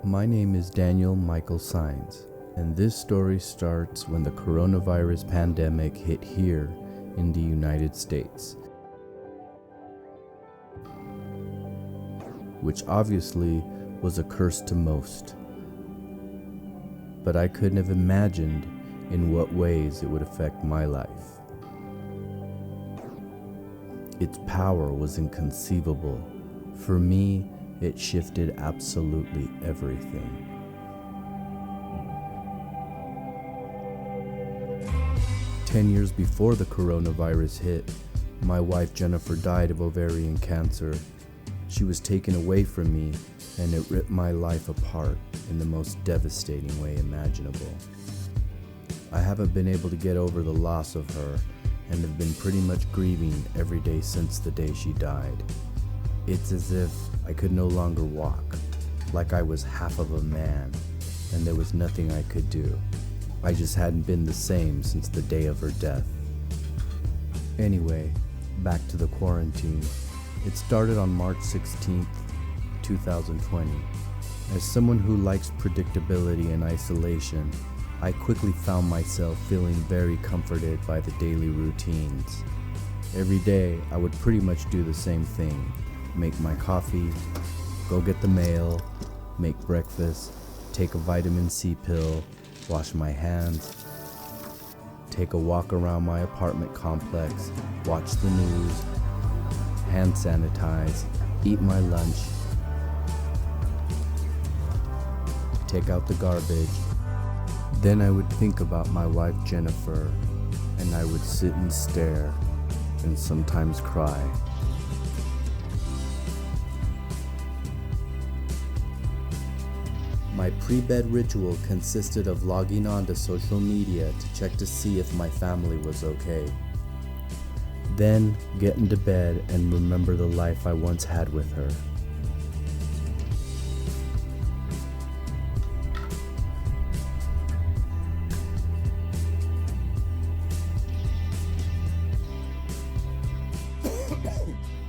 My name is Daniel Michael Sines, and this story starts when the coronavirus pandemic hit here in the United States, which obviously was a curse to most. But I couldn't have imagined in what ways it would affect my life. Its power was inconceivable. For me, it shifted absolutely everything. Ten years before the coronavirus hit, my wife Jennifer died of ovarian cancer. She was taken away from me, and it ripped my life apart in the most devastating way imaginable. I haven't been able to get over the loss of her, and have been pretty much grieving every day since the day she died. It's as if I could no longer walk, like I was half of a man, and there was nothing I could do. I just hadn't been the same since the day of her death. Anyway, back to the quarantine. It started on March 16th, 2020. As someone who likes predictability and isolation, I quickly found myself feeling very comforted by the daily routines. Every day, I would pretty much do the same thing. Make my coffee, go get the mail, make breakfast, take a vitamin C pill, wash my hands, take a walk around my apartment complex, watch the news, hand sanitize, eat my lunch, take out the garbage. Then I would think about my wife Jennifer, and I would sit and stare, and sometimes cry. My pre-bed ritual consisted of logging on to social media to check to see if my family was okay. Then get into bed and remember the life I once had with her.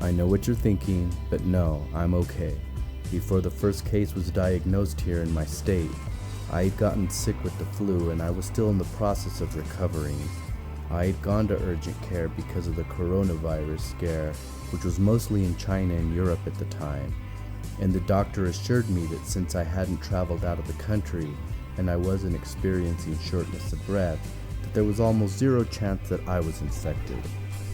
I know what you're thinking, but no, I'm okay. Before the first case was diagnosed here in my state, I had gotten sick with the flu and I was still in the process of recovering. I had gone to urgent care because of the coronavirus scare, which was mostly in China and Europe at the time, and the doctor assured me that since I hadn't traveled out of the country and I wasn't experiencing shortness of breath, that there was almost zero chance that I was infected.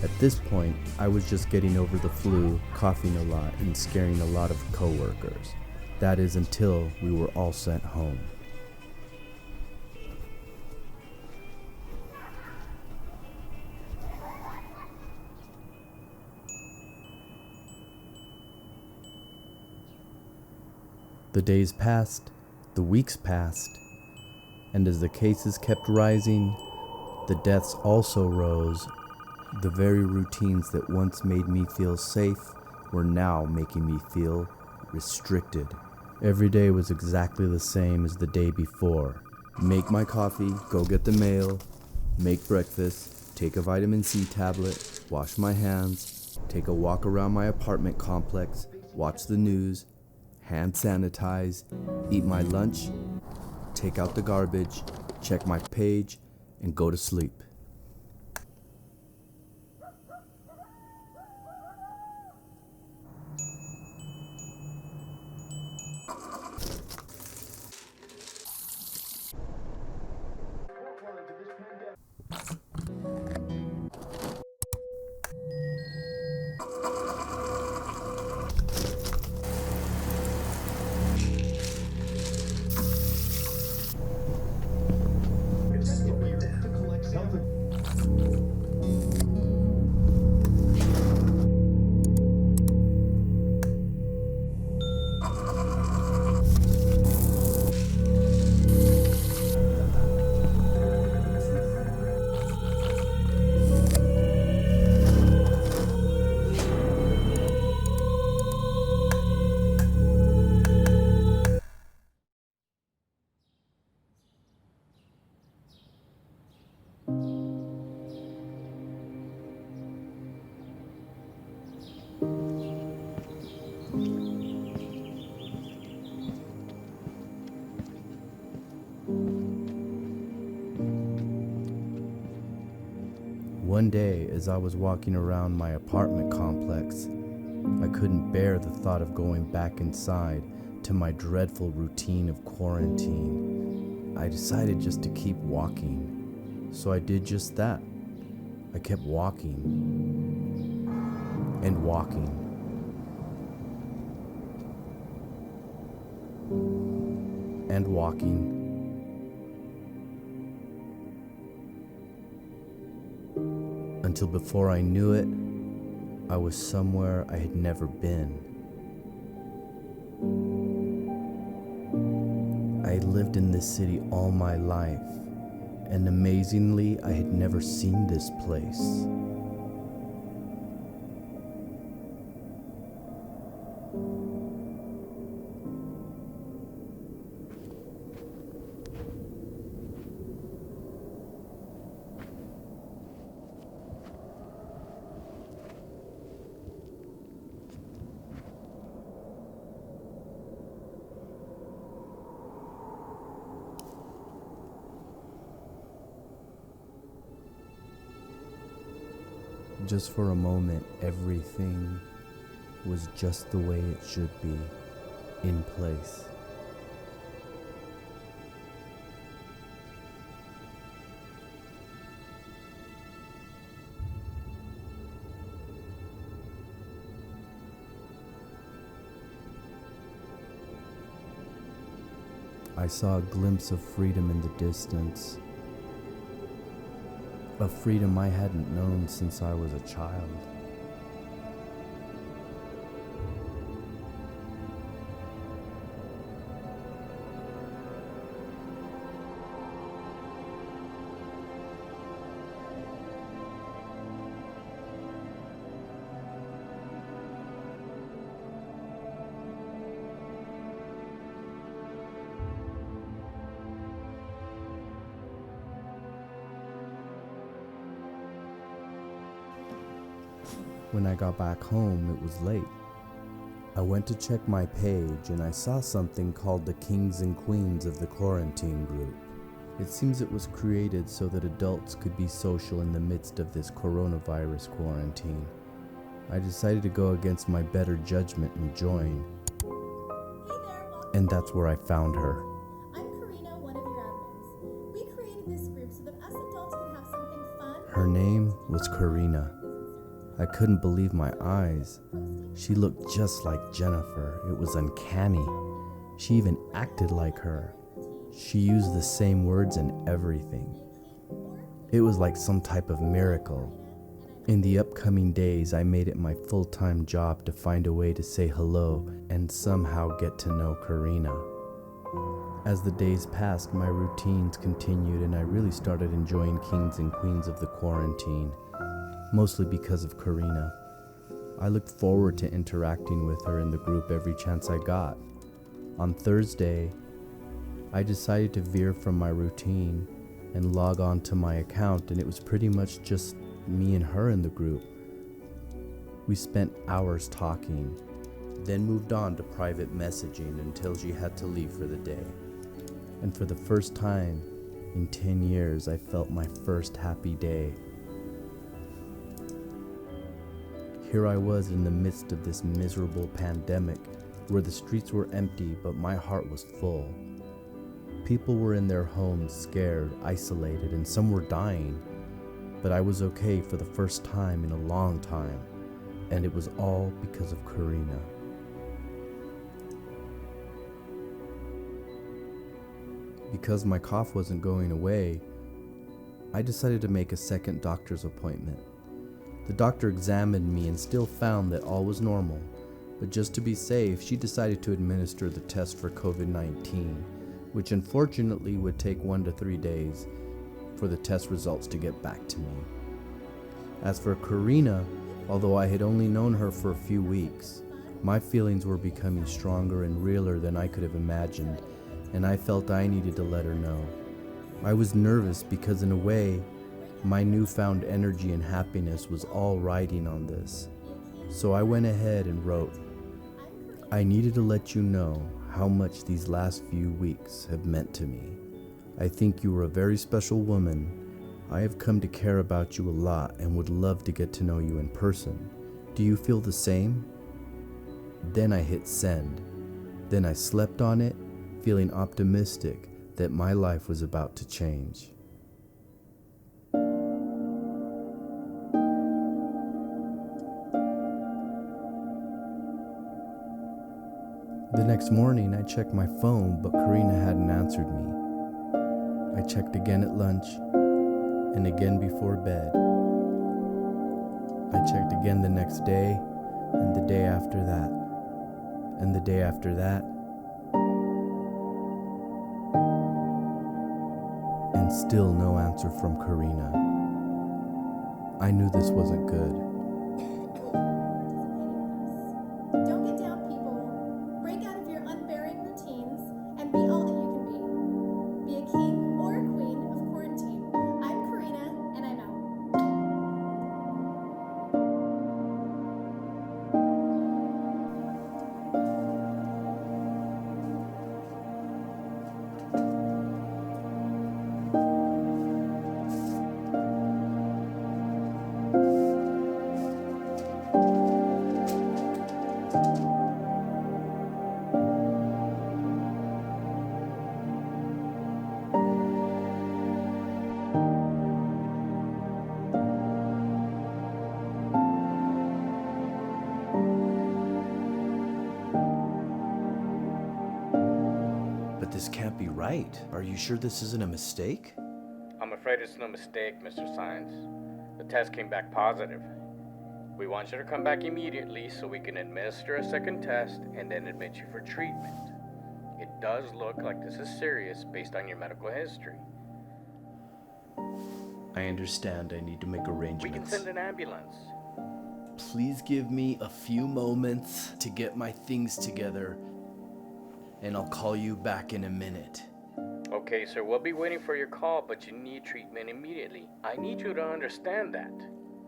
At this point, I was just getting over the flu, coughing a lot, and scaring a lot of coworkers. That is until we were all sent home. The days passed, the weeks passed, and as the cases kept rising, the deaths also rose. The very routines that once made me feel safe were now making me feel restricted. Every day was exactly the same as the day before. Make my coffee, go get the mail, make breakfast, take a vitamin C tablet, wash my hands, take a walk around my apartment complex, watch the news, hand sanitize, eat my lunch, take out the garbage, check my page, and go to sleep. One day, as I was walking around my apartment complex, I couldn't bear the thought of going back inside to my dreadful routine of quarantine. I decided just to keep walking, so I did just that. I kept walking and walking and walking until before I knew it, I was somewhere I had never been. I had lived in this city all my life, and amazingly, I had never seen this place. Just for a moment, everything was just the way it should be, in place. I saw a glimpse of freedom in the distance. A freedom I hadn't known since I was a child. When I got back home, it was late. I went to check my page and I saw something called the Kings and Queens of the Quarantine Group. It seems it was created so that adults could be social in the midst of this coronavirus quarantine. I decided to go against my better judgment and join. And that's where I found her. I'm Karina, one of your admins. We created this group so that us adults could have something fun. Her name was Karina. I couldn't believe my eyes. She looked just like Jennifer. It was uncanny. She even acted like her. She used the same words and everything. It was like some type of miracle. In the upcoming days, I made it my full-time job to find a way to say hello and somehow get to know Karina. As the days passed, my routines continued and I really started enjoying Kings and Queens of the Quarantine. Mostly because of Karina. I looked forward to interacting with her in the group every chance I got. On Thursday, I decided to veer from my routine and log on to my account, and it was pretty much just me and her in the group. We spent hours talking, then moved on to private messaging until she had to leave for the day. And for the first time in 10 years, I felt my first happy day. Here I was in the midst of this miserable pandemic, where the streets were empty, but my heart was full. People were in their homes, scared, isolated, and some were dying. But I was okay for the first time in a long time, and it was all because of Karina. Because my cough wasn't going away, I decided to make a second doctor's appointment. The doctor examined me and still found that all was normal, but just to be safe, she decided to administer the test for COVID-19, which unfortunately would take 1 to 3 days for the test results to get back to me. As for Karina, although I had only known her for a few weeks, my feelings were becoming stronger and realer than I could have imagined, and I felt I needed to let her know. I was nervous because in a way, my newfound energy and happiness was all riding on this. So I went ahead and wrote, "I needed to let you know how much these last few weeks have meant to me. I think you were a very special woman, I have come to care about you a lot and would love to get to know you in person. Do you feel the same? Then I hit send. Then I slept on it, feeling optimistic that my life was about to change. The next morning, I checked my phone, but Karina hadn't answered me. I checked again at lunch, and again before bed. I checked again the next day, and the day after that, and the day after that, and still no answer from Karina. I knew this wasn't good. Don't get down, people. Break out of your unbearing routines and be all that you can be. Be a king or a queen of quarantine. I'm Karina, and I'm out. But this can't be right. Are you sure this isn't a mistake? I'm afraid it's no mistake, Mr. Science. The test came back positive. We want you to come back immediately so we can administer a second test and then admit you for treatment. It does look like this is serious based on your medical history. I understand I need to make We can arrangements. send an ambulance. Please give me a few moments to get my things together, and I'll call you back in a minute. Okay, sir, we'll be waiting for your call, but you need treatment immediately. I need you to understand that.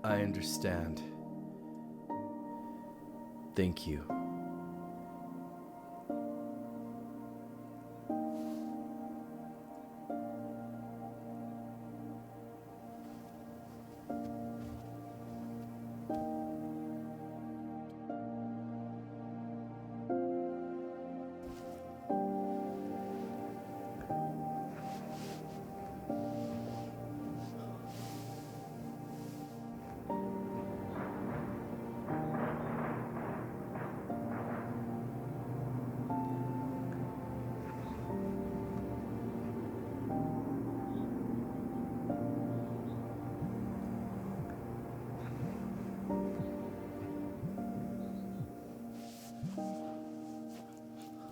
I understand. Thank you.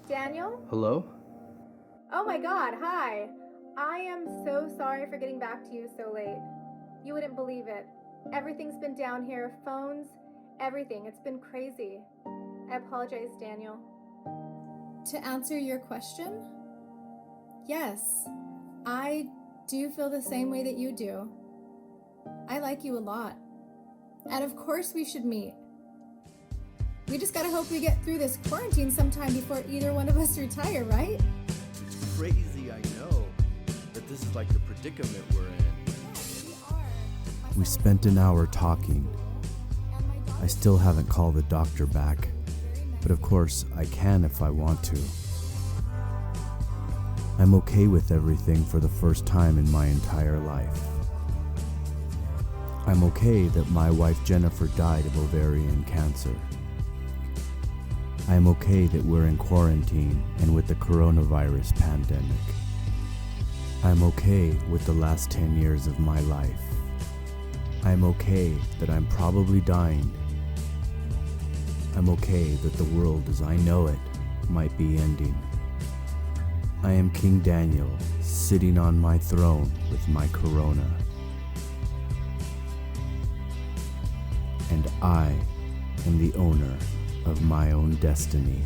Daniel? Hello? Oh my god, hi. I am so sorry for getting back to you so late. You wouldn't believe it. Everything's been down here, phones, everything. It's been crazy. I apologize, Daniel. To answer your question, yes, I do feel the same way that you do. I like you a lot. And of course we should meet. We just gotta hope we get through this quarantine sometime before either one of us retire, right? It's crazy, I know, but this is like the predicament we're in. We spent an hour talking. I still haven't called the doctor back, but of course I can if I want to. I'm okay with everything for the first time in my entire life. I'm okay that my wife Jennifer died of ovarian cancer. I am okay that we're in quarantine and with the coronavirus pandemic. I'm okay with the last 10 years of my life. I'm okay that I'm probably dying. I'm okay that the world as I know it might be ending. I am KingDaniel, sitting on my throne with my corona. And I am the owner of my own destiny.